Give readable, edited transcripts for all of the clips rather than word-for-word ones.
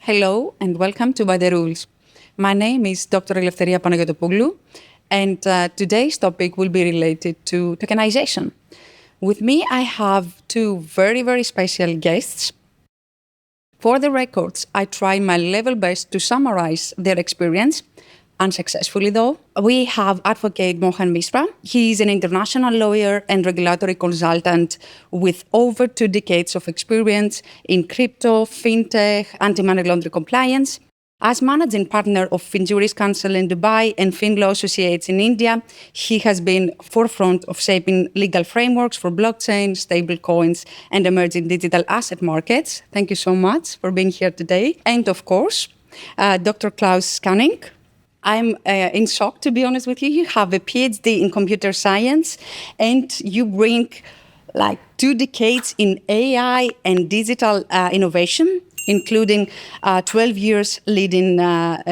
Hello and welcome to By the Rules. My name is Dr. Eleftheria Panayotopoulou, and today's topic will be related to tokenization. With me, I have two very, very special guests. For the records, I try my level best to summarize their experience, unsuccessfully though. We have advocate Mohan Mishra. He is an international lawyer and regulatory consultant with over 2 decades of experience in crypto, fintech, anti-money laundering compliance. As managing partner of Finjuris Counsel in Dubai and FinLaw Associates in India, he has been forefront of shaping legal frameworks for blockchain, stablecoins, and emerging digital asset markets. Thank you so much for being here today. And of course, Dr. Claus Skaaning. I'm in shock, to be honest with you. You have a PhD in computer science, and you bring like 2 decades in AI and digital innovation, including 12 years leading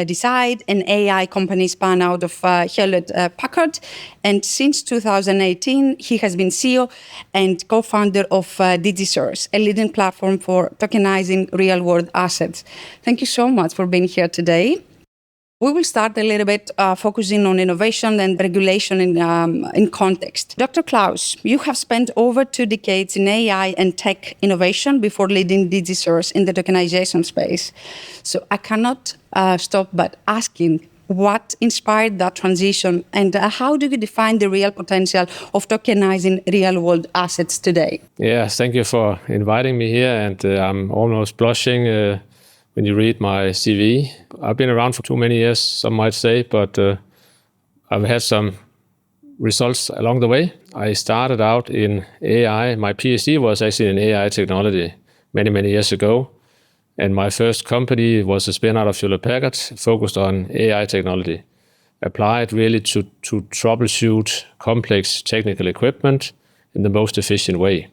Decide, an AI company spun out of Hewlett-Packard. And since 2018, he has been CEO and co-founder of DigiShares, a leading platform for tokenizing real-world assets. Thank you so much for being here today. We will start a little bit focusing on innovation and regulation in context. Dr. Claus, you have spent over 2 decades in AI and tech innovation before leading DigiShares in the tokenization space. So I cannot stop but asking, what inspired that transition, and how do you define the real potential of tokenizing real-world assets today? Yeah, thank you for inviting me here, and I'm almost blushing when you read my CV. I've been around for too many years, some might say, but I've had some results along the way. I started out in AI. My PhD was actually in AI technology many, many years ago. And my first company was a spin out of Hewlett-Packard, focused on AI technology, applied really to troubleshoot complex technical equipment in the most efficient way.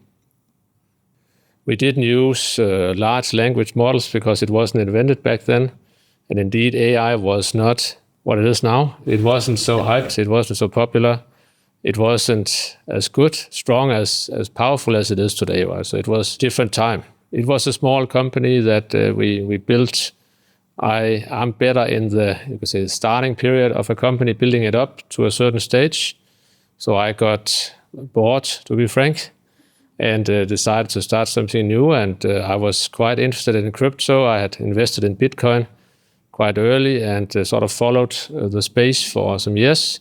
We didn't use large language models because it wasn't invented back then. And indeed, AI was not what it is now. It wasn't so hyped. It wasn't so popular. It wasn't as good, strong, as powerful as it is today. Right? So it was a different time. It was a small company that we built. I'm better in the, you could say, starting period of a company, building it up to a certain stage. So I got bored, to be frank, and decided to start something new. And I was quite interested in crypto. I had invested in Bitcoin quite early and sort of followed the space for some years.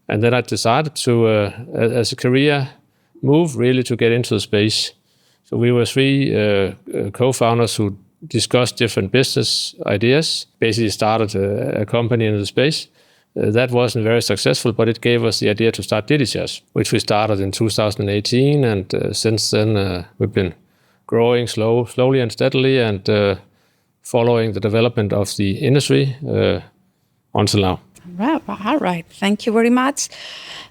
And then I decided to, as a career move, really to get into the space. So we were 3 co-founders who discussed different business ideas, basically started a company in the space. That wasn't very successful, but it gave us the idea to start DigiShares, which we started in 2018. And since then, we've been growing slowly and steadily and following the development of the industry until now. All right. Thank you very much.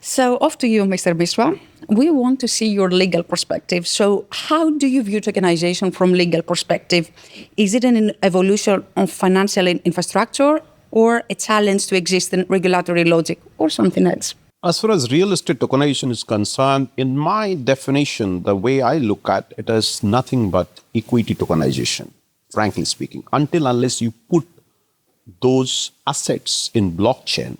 So off to you, Mr. Mishra. We want to see your legal perspective. So how do you view tokenization from legal perspective? Is it an evolution of financial infrastructure, or a challenge to existing regulatory logic, or something else? As far as real estate tokenization is concerned, in my definition, the way I look at it is nothing but equity tokenization, frankly speaking, unless you put those assets in blockchain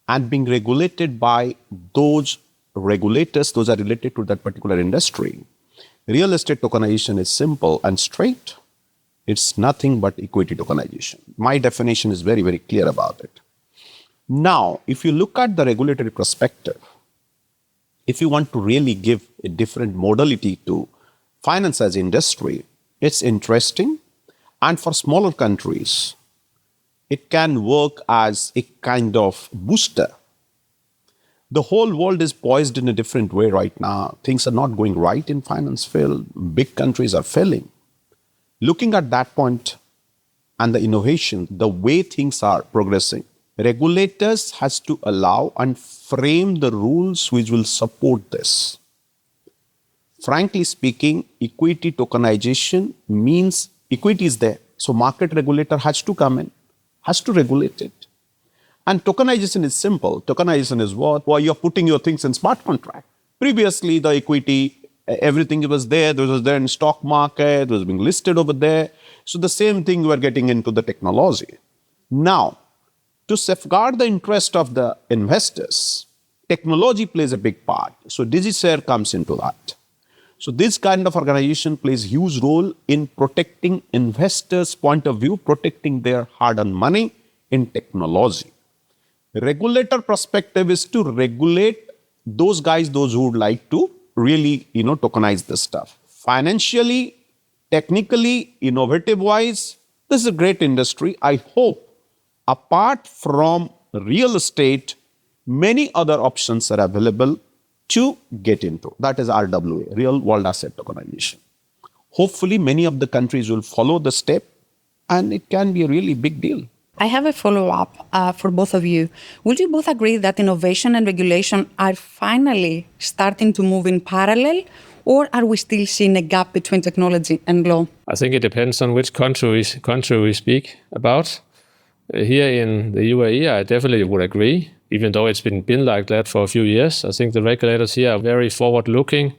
and being regulated by those regulators, those are related to that particular industry. Real estate tokenization is simple and straight. It's nothing but equity tokenization. My definition is very, very clear about it. Now, if you look at the regulatory perspective, if you want to really give a different modality to finance as industry, it's interesting. And for smaller countries, it can work as a kind of booster. The whole world is poised in a different way right now. Things are not going right in finance field. Big countries are failing. Looking at that point and the innovation, the way things are progressing, regulators has to allow and frame the rules which will support this. Frankly speaking, equity tokenization means equity is there. So market regulator has to come in, has to regulate it. And tokenization is simple. Tokenization is what? Well, you're putting your things in smart contract. Previously, the equity Everything was there. It was there in stock market. It was being listed over there. So the same thing we're getting into the technology. Now, to safeguard the interest of the investors, technology plays a big part. So DigiShares comes into that. So this kind of organization plays a huge role in protecting investors' point of view, protecting their hard-earned money in technology. Regulator perspective is to regulate those guys, those who would like to really, tokenize this stuff. Financially, technically, innovative-wise, this is a great industry. I hope, apart from real estate, many other options are available to get into. That is RWA, Real World Asset Tokenization. Hopefully, many of the countries will follow the step, and it can be a really big deal. I have a follow-up for both of you. Would you both agree that innovation and regulation are finally starting to move in parallel, or are we still seeing a gap between technology and law? I think it depends on which country we speak about. Here in the UAE, I definitely would agree, even though it's been like that for a few years. I think the regulators here are very forward-looking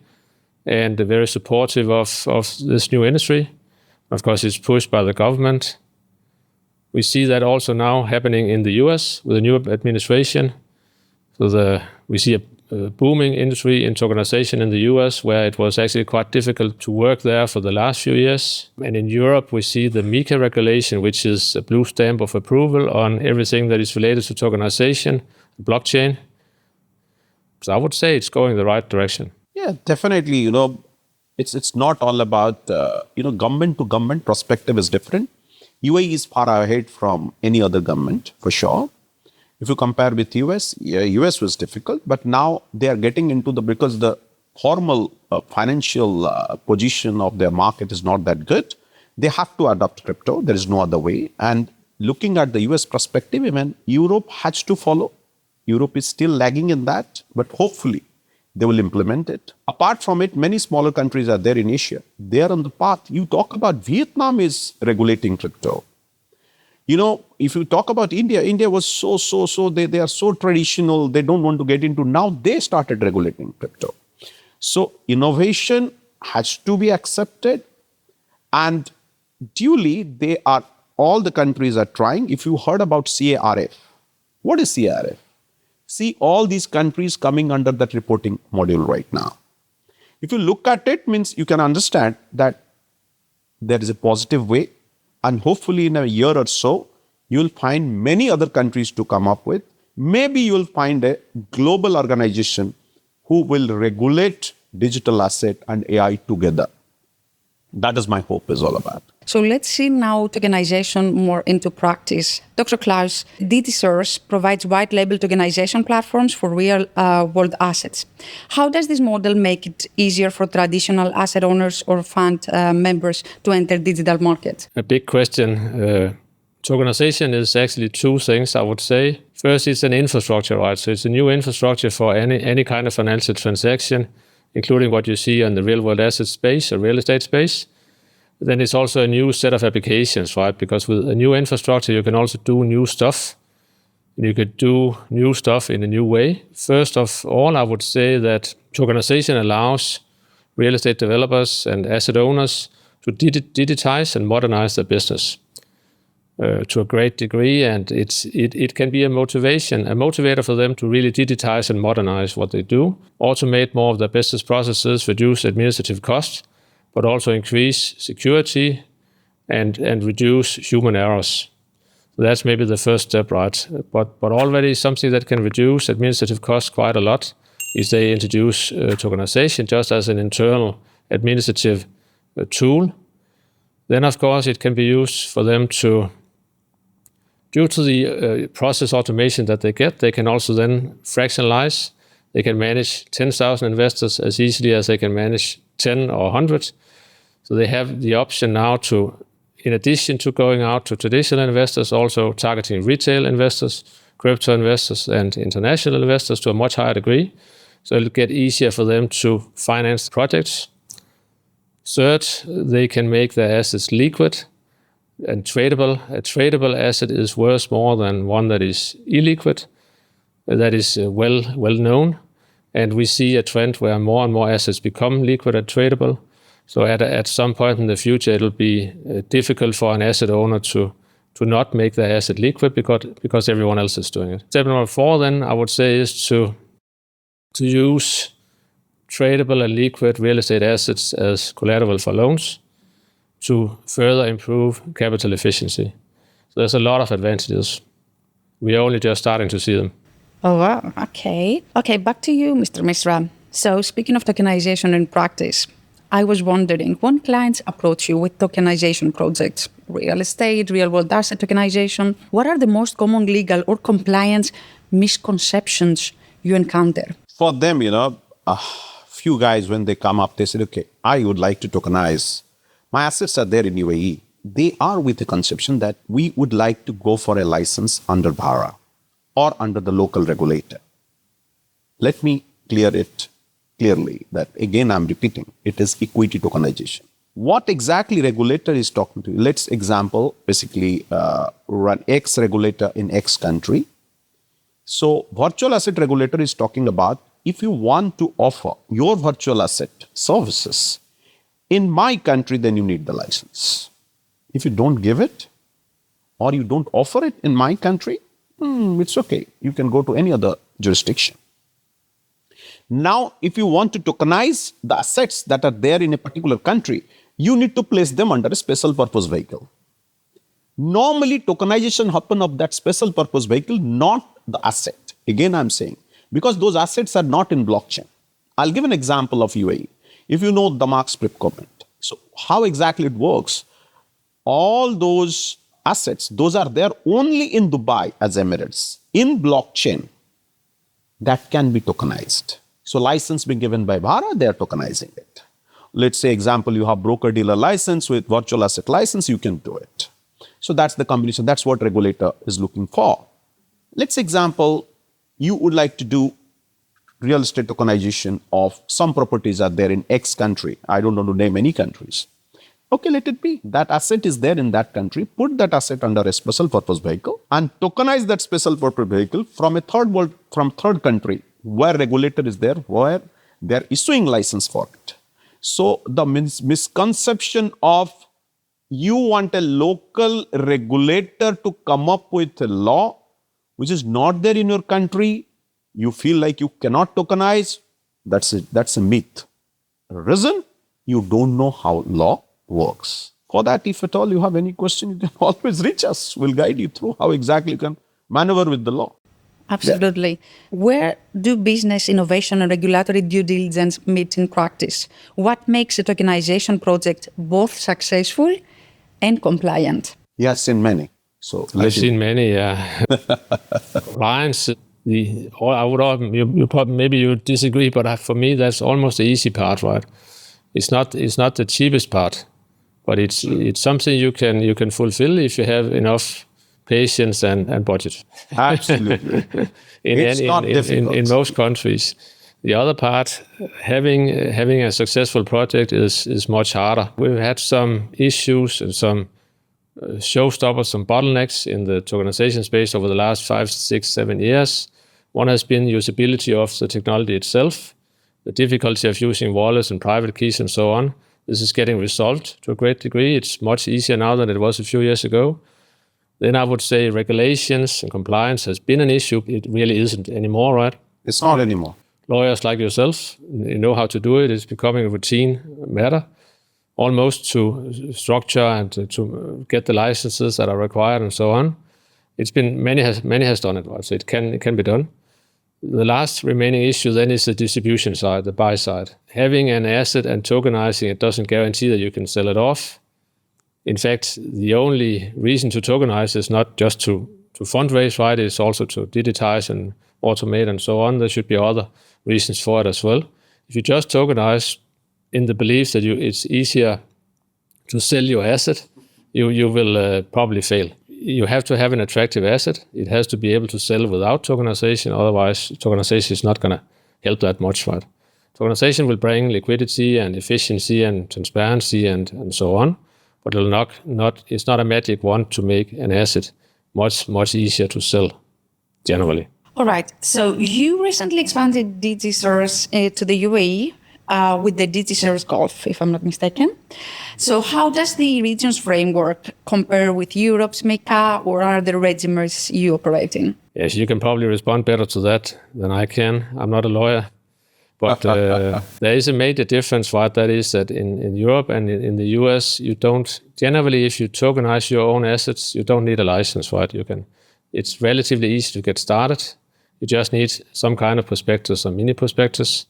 and very supportive of this new industry. Of course, it's pushed by the government. We see that also now happening in the US with the new administration. So we see a booming industry in tokenization in the US, where it was actually quite difficult to work there for the last few years. And in Europe, we see the MiCA regulation, which is a blue stamp of approval on everything that is related to tokenization, blockchain. So I would say it's going the right direction. Yeah, definitely. It's not all about, government to government perspective is different. UAE is far ahead from any other government, for sure. If you compare with US, US was difficult, but now they are getting into because the formal financial position of their market is not that good. They have to adopt crypto. There is no other way. And looking at the US perspective, even Europe has to follow. Europe is still lagging in that, but hopefully they will implement it. Apart from it, many smaller countries are there in Asia. They are on the path. You talk about Vietnam is regulating crypto. If you talk about India, India was they are so traditional. They don't want to get into. Now they started regulating crypto. So innovation has to be accepted, and duly all the countries are trying. If you heard about CARF, what is CARF? See all these countries coming under that reporting module right now. If you look at it, means you can understand that there is a positive way, and hopefully in a year or so, you'll find many other countries to come up with. Maybe you'll find a global organization who will regulate digital asset and AI together. That is my hope is all about. So let's see now tokenization more into practice. Dr. Claus, DigiShares provides white label tokenization platforms for real world assets. How does this model make it easier for traditional asset owners or fund members to enter digital markets? A big question. Tokenization is actually two things, I would say. First, it's an infrastructure, right? So it's a new infrastructure for any kind of financial transaction, including what you see on the real world asset space or real estate space. Then it's also a new set of applications, right? Because with a new infrastructure, you can also do new stuff. You could do new stuff in a new way. First of all, I would say that tokenization allows real estate developers and asset owners to digitize and modernize their business to a great degree. And it can be a motivator for them to really digitize and modernize what they do, automate more of their business processes, reduce administrative costs, but also increase security and reduce human errors. So that's maybe the first step, right? But already something that can reduce administrative costs quite a lot is they introduce tokenization just as an internal administrative tool. Then, of course, it can be used for them to, due to the process automation that they get, they can also then fractionalize. They can manage 10,000 investors as easily as they can manage 10 or 100. So they have the option now to, in addition to going out to traditional investors, also targeting retail investors, crypto investors, and international investors to a much higher degree. So it'll get easier for them to finance projects. Third, they can make their assets liquid and tradable. A tradable asset is worth more than one that is illiquid, that is well known. And we see a trend where more and more assets become liquid and tradable. So at some point in the future, it'll be difficult for an asset owner to not make the asset liquid because everyone else is doing it. Step number 4, then, I would say, is to use tradable and liquid real estate assets as collateral for loans to further improve capital efficiency. So there's a lot of advantages. We are only just starting to see them. Oh, wow. Okay. Okay, back to you, Mr. Mishra. So speaking of tokenization in practice, I was wondering, when clients approach you with tokenization projects, real estate, real-world asset tokenization, what are the most common legal or compliance misconceptions you encounter? For them, a few guys, when they come up, they said, okay, I would like to tokenize. My assets are there in UAE. They are with the conception that we would like to go for a license under VARA or under the local regulator. Let me clear it clearly that, again, I'm repeating, it is equity tokenization. What exactly regulator is talking to you? Let's example, basically run X regulator in X country. So virtual asset regulator is talking about if you want to offer your virtual asset services in my country, then you need the license. If you don't give it or you don't offer it in my country, it's okay. You can go to any other jurisdiction. Now, if you want to tokenize the assets that are there in a particular country, you need to place them under a special purpose vehicle. Normally, tokenization happens of that special purpose vehicle, not the asset. Again, I'm saying, because those assets are not in blockchain. I'll give an example of UAE. If you know the Mark Script comment. So how exactly it works, all those assets, those are there only in Dubai as Emirates, in blockchain, that can be tokenized. So license being given by VARA, they are tokenizing it. Let's say, example, you have broker-dealer license with virtual asset license, you can do it. So that's the combination. That's what regulator is looking for. Let's example, you would like to do real estate tokenization of some properties are there in X country. I don't want to name any countries. Okay, let it be. That asset is there in that country. Put that asset under a special purpose vehicle and tokenize that special purpose vehicle from a third country where regulator is there, where they're issuing license for it. So the misconception of you want a local regulator to come up with a law which is not there in your country, you feel like you cannot tokenize, that's a myth. Reason, you don't know how law works. For that, if at all you have any question, you can always reach us. We'll guide you through how exactly you can maneuver with the law. Absolutely. Yeah. Where do business innovation and regulatory due diligence meet in practice? What makes a tokenization project both successful and compliant? Yes, in many. So I've seen many, yeah. Compliance, I would maybe you disagree, but for me that's almost the easy part, right? It's not the cheapest part, but it's something you can fulfill if you have enough patience and budget. Absolutely. It's not difficult. In most countries. The other part, having a successful project is much harder. We've had some issues and some showstoppers, some bottlenecks in the tokenization space over the last 5, 6, 7 years. One has been usability of the technology itself, the difficulty of using wallets and private keys and so on. This is getting resolved to a great degree. It's much easier now than it was a few years ago. Then I would say regulations and compliance has been an issue. It really isn't anymore, right? It's not anymore. Lawyers like yourself, you know how to do it. It's becoming a routine matter, almost to structure and to get the licenses that are required and so on. It's been many has done it, right? So it can be done. The last remaining issue then is the distribution side, the buy side. Having an asset and tokenizing it doesn't guarantee that you can sell it off. In fact, the only reason to tokenize is not just to fundraise, right? It's also to digitize and automate and so on. There should be other reasons for it as well. If you just tokenize in the belief that it's easier to sell your asset, you will probably fail. You have to have an attractive asset. It has to be able to sell without tokenization. Otherwise, tokenization is not going to help that much, right? Tokenization will bring liquidity and efficiency and transparency and so on. But it's not a magic wand to make an asset much easier to sell, generally. All right. So you recently expanded DigiShares to the UAE with the DigiShares Gulf, if I'm not mistaken. So how does the region's framework compare with Europe's MiCA, or are there regimes you operate in? Yes, you can probably respond better to that than I can. I'm not a lawyer. But there is a major difference, right? That is that in Europe and in the US, you don't, generally, if you tokenize your own assets, you don't need a license, right? It's relatively easy to get started. You just need some kind of prospectus or mini prospectus.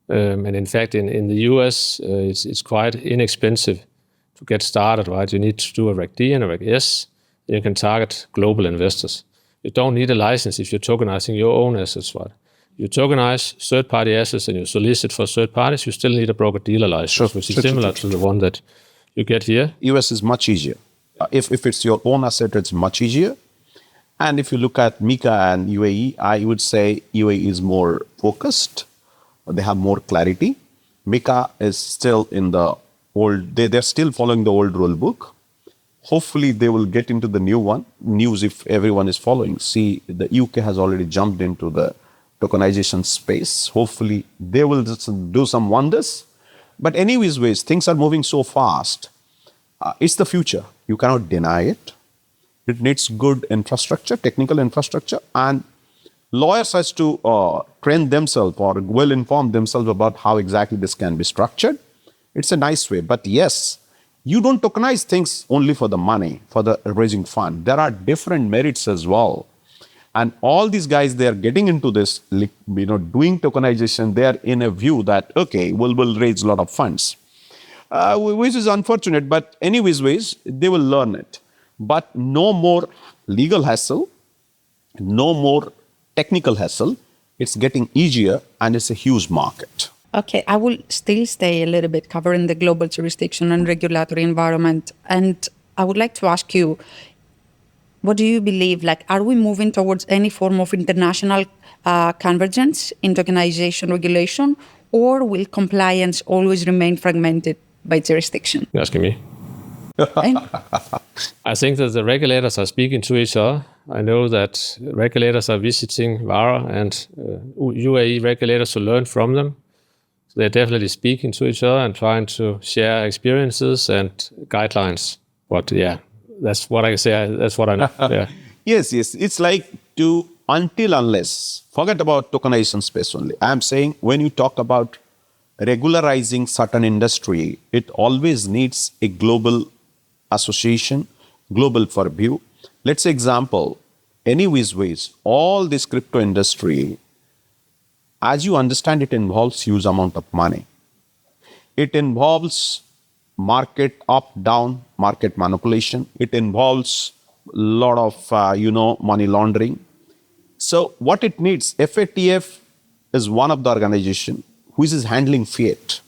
And in fact, in the US, it's quite inexpensive to get started, right? You need to do a Reg D and a Reg S, and you can target global investors. You don't need a license if you're tokenizing your own assets, right? You tokenize third-party assets and you solicit for third parties, you still need a broker-dealer license, which is similar to the one that you get here. US is much easier. If it's your own asset, it's much easier. And if you look at MiCA and UAE, I would say UAE is more focused. They have more clarity. MiCA is still in the old, they're still following the old rule book. Hopefully they will get into the news if everyone is following. See, the UK has already jumped into the tokenization space. Hopefully they will just do some wonders. But anyways, things are moving so fast. It's the future. You cannot deny it. It needs good infrastructure, technical infrastructure, and lawyers has to train themselves or well inform themselves about how exactly this can be structured. It's a nice way. But yes, you don't tokenize things only for the money, for the raising fund. There are different merits as well. And all these guys, they are getting into this, doing tokenization. They are in a view that, okay, we'll raise a lot of funds, which is unfortunate. But anyways, they will learn it. But no more legal hassle, no more technical hassle. It's getting easier and it's a huge market. Okay, I will still stay a little bit covering the global jurisdiction and regulatory environment. And I would like to ask you, what do you believe? Are we moving towards any form of international convergence in tokenization regulation, or will compliance always remain fragmented by jurisdiction? You're asking me? I think that the regulators are speaking to each other. I know that regulators are visiting VARA and UAE regulators to learn from them. So they're definitely speaking to each other and trying to share experiences and guidelines. But yeah, that's what I say. That's what I know. Yeah. Yes. It's like unless, forget about tokenization space only. I'm saying when you talk about regularizing certain industry, it always needs a global association, global purview. Let's say example, anyways, all this crypto industry, as you understand, it involves huge amount of money. It involves market up, down, market manipulation. It involves a lot of, money laundering. So what it needs, FATF is one of the organization which is handling fiat.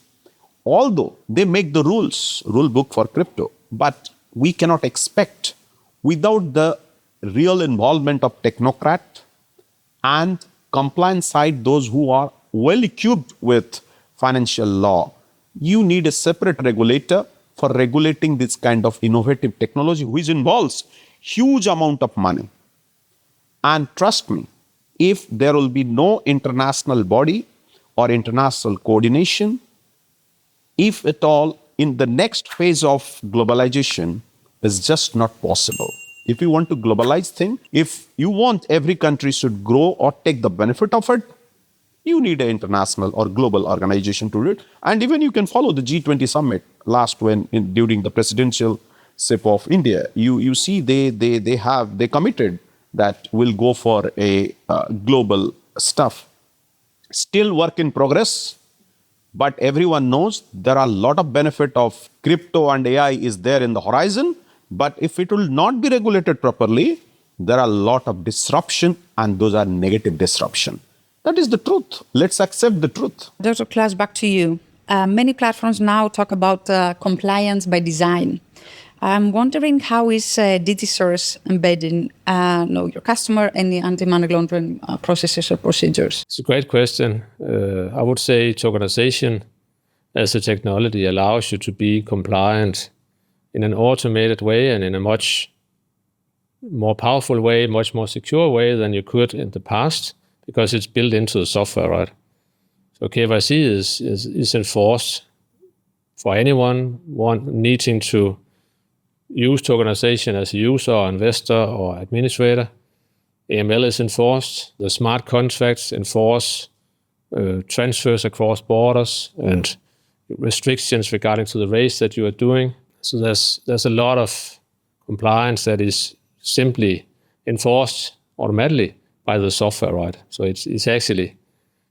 Although they make the rule book for crypto, but we cannot expect without the real involvement of technocrat and compliance side, those who are well equipped with financial law. You need a separate regulator for regulating this kind of innovative technology, which involves huge amount of money. And trust me, if there will be no international body or international coordination, if at all, in the next phase of globalization is just not possible. If you want to globalize things, if you want every country should grow or take the benefit of it, you need an international or global organization to do it. And even you can follow the G20 summit during the presidential ship of India. You see they committed that will go for a global stuff. Still work in progress. But everyone knows there are a lot of benefit of crypto and AI is there in the horizon. But if it will not be regulated properly, there are a lot of disruption, and those are negative disruption. That is the truth. Let's accept the truth. Dr. Claus, back to you. Many platforms now talk about compliance by design. I'm wondering, how is DigiShares embedding know your customer and the anti-money laundering processes or procedures? It's a great question. I would say tokenization as a technology allows you to be compliant in an automated way and in a much more powerful way, much more secure way than you could in the past, because it's built into the software, right? So KYC is enforced for anyone needing to use tokenization as a user or investor or administrator. AML is enforced. The smart contracts enforce transfers across borders and restrictions regarding to the race that you are doing. So there's a lot of compliance that is simply enforced automatically by the software, right? So it's actually,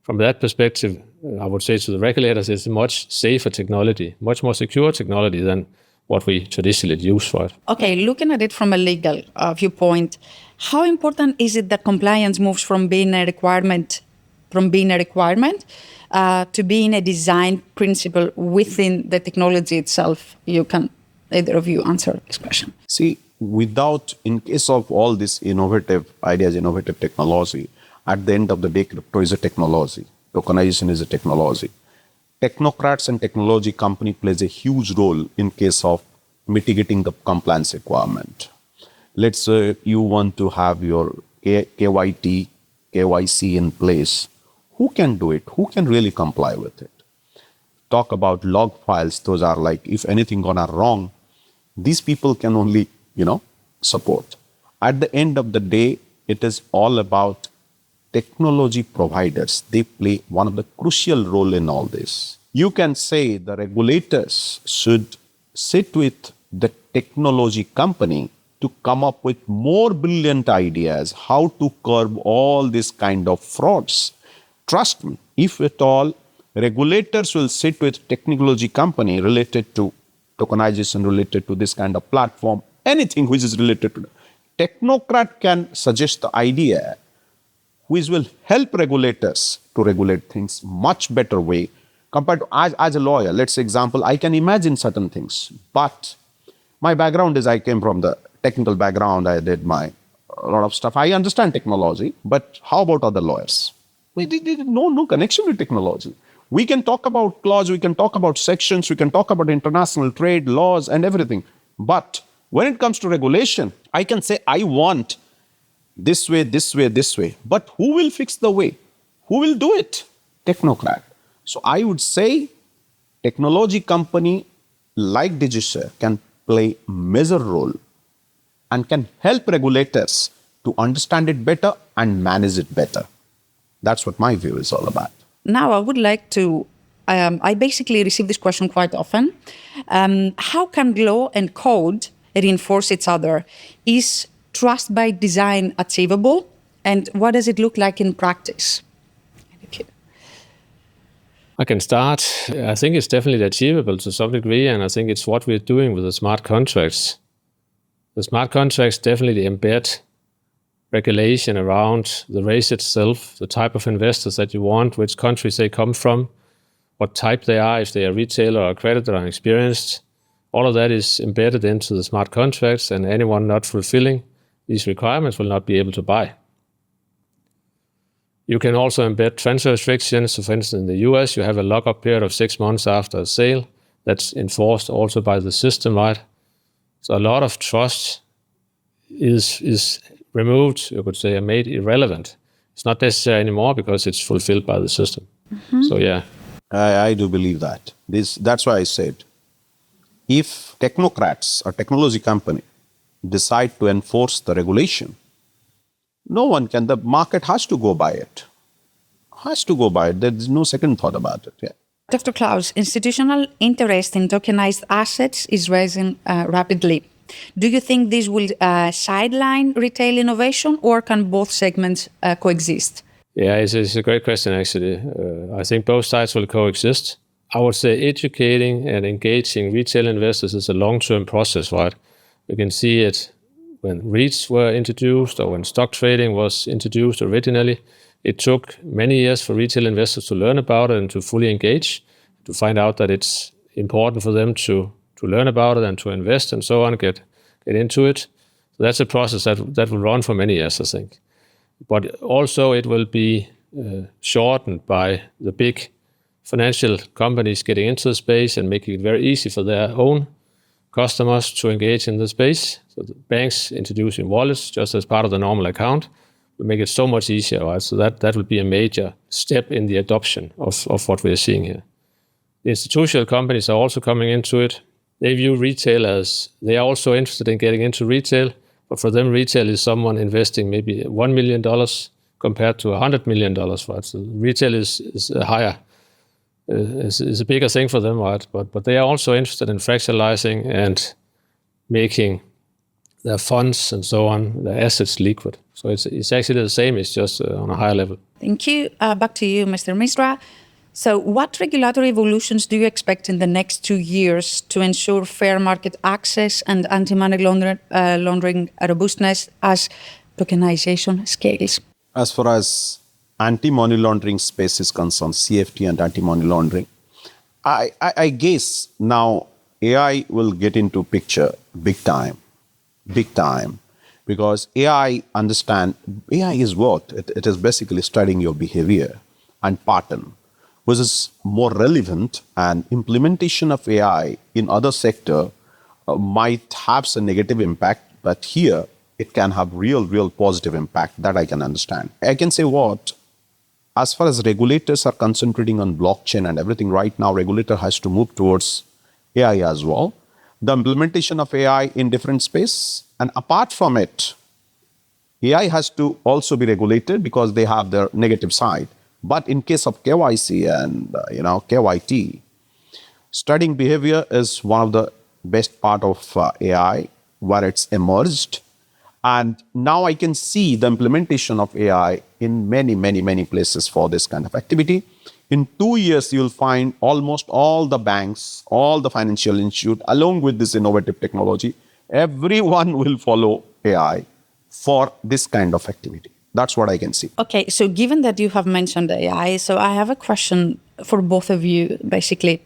from that perspective, I would say to the regulators, it's a much safer technology, much more secure technology than what we traditionally use for it. Okay, looking at it from a legal viewpoint, how important is it that compliance moves from being a requirement to being a design principle within the technology itself? You can, either of you, answer this question. See, in case of all this innovative ideas, innovative technology, at the end of the day, crypto is a technology. Tokenization is a technology. Technocrats and technology company plays a huge role in case of mitigating the compliance requirement. Let's say you want to have your KYC in place. Who can do it? Who can really comply with it? Talk about log files. Those are like, if anything gone wrong, these people can only, support. At the end of the day, it is all about technology providers. They play one of the crucial role in all this. You can say the regulators should sit with the technology company to come up with more brilliant ideas how to curb all this kind of frauds. Trust me, if at all, regulators will sit with technology company related to tokenization, related to this kind of platform, anything which is related to technocrat can suggest the idea which will help regulators to regulate things much better way compared to as a lawyer. Let's say example, I can imagine certain things, but my background is I came from the technical background. I did a lot of stuff. I understand technology, but how about other lawyers? We did no connection with technology. We can talk about clause, we can talk about sections, we can talk about international trade, laws and everything. But when it comes to regulation, I can say I want this way, this way, this way. But who will fix the way? Who will do it? Technocrat. So I would say technology company like DigiShares can play a major role and can help regulators to understand it better and manage it better. That's what my view is all about. Now, I would like to, I basically receive this question quite often. How can law and code reinforce each other? Is trust by design achievable? And what does it look like in practice? I can start. I think it's definitely achievable to some degree, and I think it's what we're doing with the smart contracts. The smart contracts definitely embed regulation around the race itself, the type of investors that you want, which countries they come from, what type they are, if they are retailer or creditor or experienced. All of that is embedded into the smart contracts, and anyone not fulfilling these requirements will not be able to buy. You can also embed transfer restrictions. So for instance, in the US, you have a lockup period of 6 months after a sale. That's enforced also by the system, right? So a lot of trust is removed, you could say, and made irrelevant. It's not necessary anymore because it's fulfilled by the system. Mm-hmm. So yeah. I do believe that. That's why I said, if technocrats or technology company decide to enforce the regulation, no one can. The market has to go by it. Has to go by it. There's no second thought about it. Yeah. Dr. Claus, institutional interest in tokenized assets is rising rapidly. Do you think this will sideline retail innovation, or can both segments coexist? Yeah, it's a great question, actually. I think both sides will coexist. I would say educating and engaging retail investors is a long-term process, right? You can see it when REITs were introduced or when stock trading was introduced originally. It took many years for retail investors to learn about it and to fully engage, to find out that it's important for them to learn about it and to invest and so on, get into it. So that's a process that will run for many years, I think. But also it will be shortened by the big financial companies getting into the space and making it very easy for their own customers to engage in the space. So the banks introducing wallets just as part of the normal account will make it so much easier, right? So that will be a major step in the adoption of what we are seeing here. The institutional companies are also coming into it. They view retail as, they are also interested in getting into retail, but for them, retail is someone investing maybe $1 million compared to $100 million, right? So retail is a higher, is a bigger thing for them, right? But they are also interested in fractionalizing and making their funds and so on, their assets liquid. So it's actually the same, it's just on a higher level. Thank you. Back to you, Mr. Mishra. So what regulatory evolutions do you expect in the next 2 years to ensure fair market access and anti-money laundering robustness as tokenization scales? As far as anti-money laundering space is concerned, CFT and anti-money laundering, I guess now AI will get into picture big time, because AI is what? It is basically studying your behavior and pattern, which is more relevant, and implementation of AI in other sector might have some negative impact, but here it can have real positive impact that I can understand. I can say what, as far as regulators are concentrating on blockchain and everything right now, regulator has to move towards AI as well. The implementation of AI in different space, and apart from it, AI has to also be regulated because they have their negative side. But in case of KYC and KYT, studying behavior is one of the best part of AI where it's emerged. And now I can see the implementation of AI in many places for this kind of activity. In 2 years, you'll find almost all the banks, all the financial institutes, along with this innovative technology, everyone will follow AI for this kind of activity. That's what I can see. Okay, so given that you have mentioned AI, so I have a question for both of you, basically.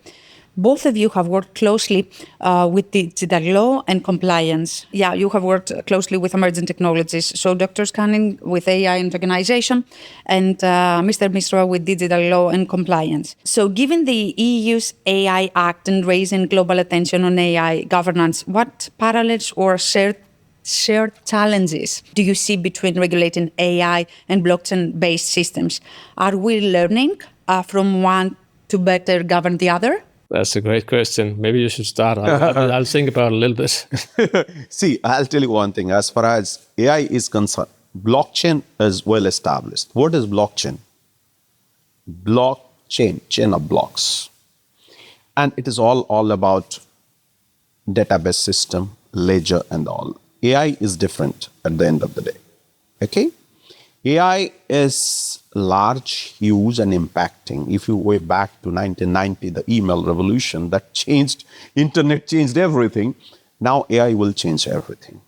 Both of you have worked closely with digital law and compliance. Yeah, you have worked closely with emerging technologies. So Dr. Skaaning with AI and tokenization, and Mr. Mishra with digital law and compliance. So given the EU's AI Act and raising global attention on AI governance, what parallels or shared challenges do you see between regulating AI and blockchain-based systems? Are we learning from one to better govern the other? That's a great question. Maybe you should start. I'll think about it a little bit. See, I'll tell you one thing. As far as AI is concerned, blockchain is well established. What is blockchain? Blockchain, chain of blocks. And it is all about database system, ledger and all. AI is different at the end of the day. Okay? AI is large, huge, and impacting. If you way back to 1990, the email revolution that changed, internet changed everything. Now AI will change everything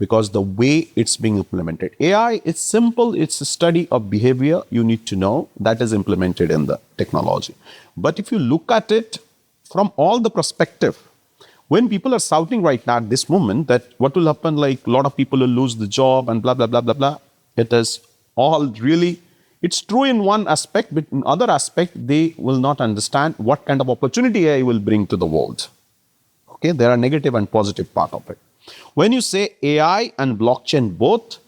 because the way it's being implemented. AI is simple. It's a study of behavior you need to know that is implemented in the technology. But if you look at it from all the perspective, when people are shouting right now at this moment that what will happen, like a lot of people will lose the job and blah, blah, blah, blah, blah, it is all really, it's true in one aspect, but in other aspect, they will not understand what kind of opportunity AI will bring to the world. Okay, there are negative and positive part of it. When you say AI and blockchain both,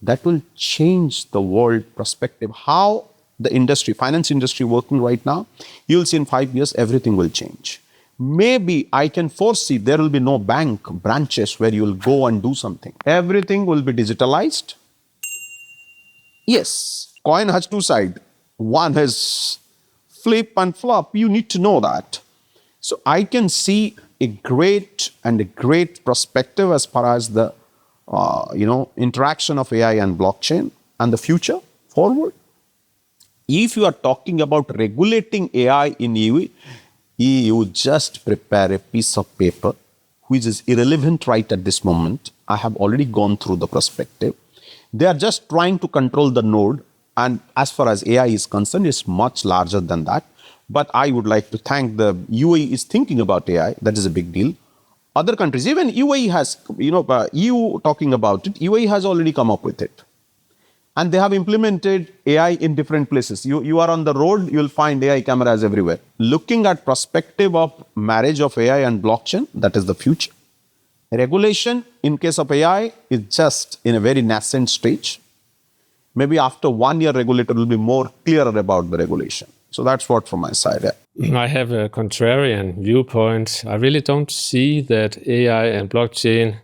that will change the world perspective. How the industry, finance industry working right now, you'll see in 5 years, everything will change. Maybe I can foresee there will be no bank branches where you'll go and do something. Everything will be digitalized. Yes, coin has two sides. One is flip and flop. You need to know that. So I can see a great perspective as far as the interaction of AI and blockchain and the future forward. If you are talking about regulating AI in EU, just prepare a piece of paper which is irrelevant right at this moment. I have already gone through the perspective. They are just trying to control the node, and as far as AI is concerned, it's much larger than that. But I would like to thank the UAE is thinking about AI. That is a big deal. Other countries, even UAE has, EU talking about it, UAE has already come up with it. And they have implemented AI in different places. You are on the road, you'll find AI cameras everywhere. Looking at perspective of marriage of AI and blockchain, that is the future. Regulation in case of AI is just in a very nascent stage. Maybe after 1 year, regulator will be more clearer about the regulation. So that's what from my side. I have a contrarian viewpoint. I really don't see that AI and blockchain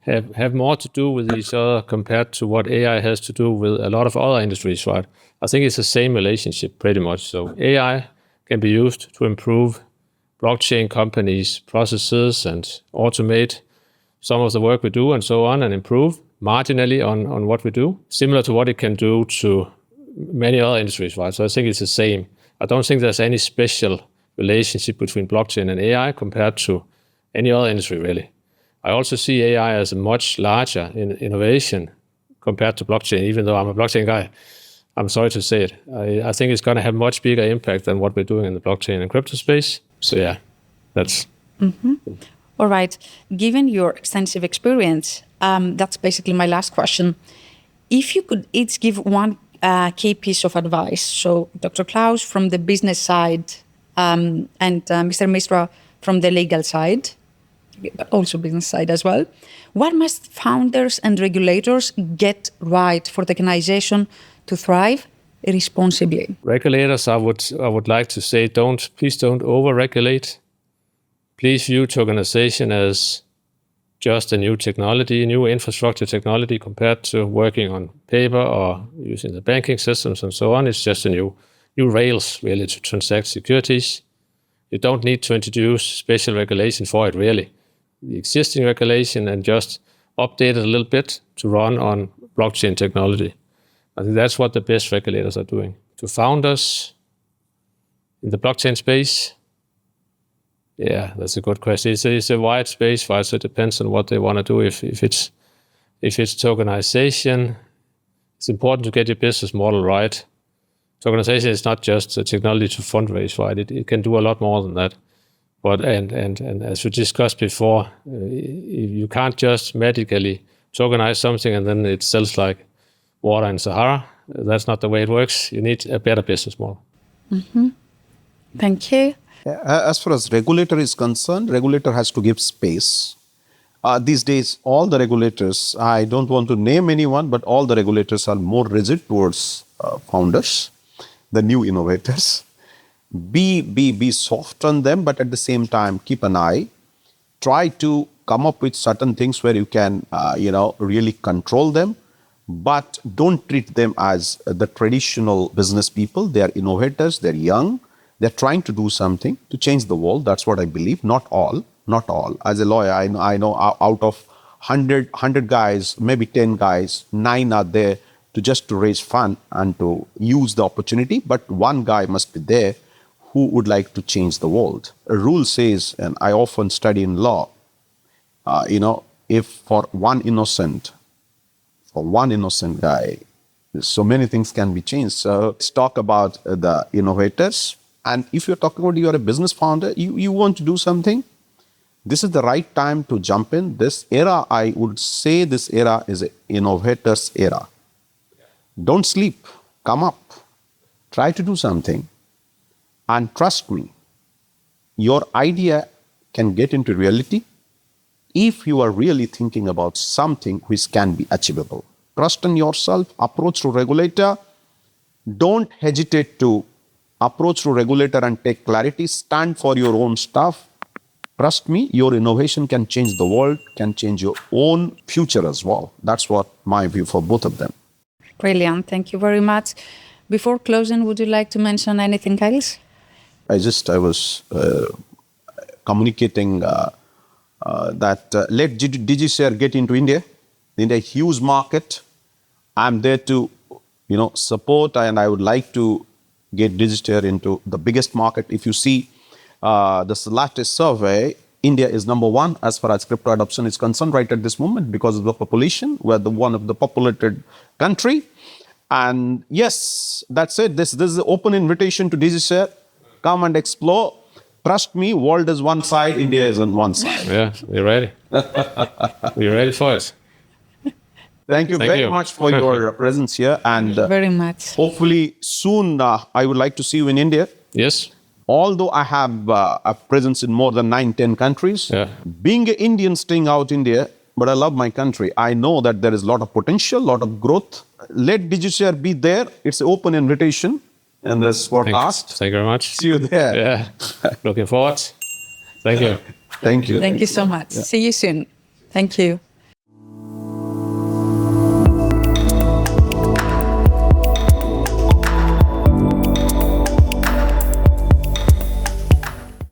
have more to do with each other compared to what AI has to do with a lot of other industries, right? I think it's the same relationship pretty much. So AI can be used to improve blockchain companies' processes and automate some of the work we do and so on, and improve marginally on what we do, similar to what it can do to many other industries, right? So I think it's the same. I don't think there's any special relationship between blockchain and AI compared to any other industry, really. I also see AI as a much larger innovation compared to blockchain, even though I'm a blockchain guy. I'm sorry to say it. I think it's going to have much bigger impact than what we're doing in the blockchain and crypto space. So yeah, that's... All right. Given your extensive experience, that's basically my last question. If you could each give one key piece of advice, so Dr. Claus from the business side and Mr. Mishra from the legal side, but also business side as well, what must founders and regulators get right for tokenization to thrive responsibly? Regulators, I would like to say, please don't over-regulate. Please view tokenization as just a new technology, new infrastructure technology compared to working on paper or using the banking systems and so on. It's just a new rails, really, to transact securities. You don't need to introduce special regulation for it, really. The existing regulation and just update it a little bit to run on blockchain technology. I think that's what the best regulators are doing. To founders in the blockchain space, yeah, that's a good question. It's a wide space, right? So it depends on what they want to do. If it's tokenization, it's important to get your business model right. Tokenization is not just a technology to fundraise, right? It can do a lot more than that. But and as we discussed before, you can't just magically tokenize something and then it sells like water in Sahara. That's not the way it works. You need a better business model. Thank you. As far as regulator is concerned, regulator has to give space. These days, all the regulators, I don't want to name anyone, but all the regulators are more rigid towards founders, the new innovators. Be soft on them, but at the same time, keep an eye. Try to come up with certain things where you can, really control them, but don't treat them as the traditional business people. They are innovators, they're young, they're trying to do something to change the world. That's what I believe. Not all. As a lawyer, I know out of 100 guys, maybe 10 guys, 9 are there to raise fund and to use the opportunity, but one guy must be there who would like to change the world. A rule says, and I often study in law, if for one innocent guy, so many things can be changed. So let's talk about the innovators. And if you're talking about you're a business founder, you want to do something, this is the right time to jump in. This era, I would say this era is an innovator's era. Don't sleep, come up, try to do something. And trust me, your idea can get into reality if you are really thinking about something which can be achievable. Trust in yourself, approach to regulator. Don't hesitate to approach to regulator and take clarity. Stand for your own stuff. Trust me, your innovation can change the world, can change your own future as well. That's what my view for both of them. Brilliant. Thank you very much. Before closing, would you like to mention anything else? I was communicating that let DigiShares get into India. India, huge market. I'm there to, support, and I would like to get DigiShares into the biggest market. If you see this latest survey, India is number one as far as crypto adoption is concerned right at this moment because of the population. We're one of the populated country. And yes, that's it. This is an open invitation to DigiShares. Come and explore. Trust me, world is one side, India is on one side. Yeah, we're ready. We're ready for it. Thank you Thank very you. much for your presence here. And Very much. hopefully soon I would like to see you in India. Yes. Although I have a presence in more than 9-10 countries, Yeah. being an Indian staying out India, but I love my country. I know that there is a lot of potential, a lot of growth. Let DigiShare be there. It's an open invitation. And that's what asked. Thank you very much. See you there. Yeah. Looking forward. Thank you. Thank you. Thank you so much. See you soon. Thank you.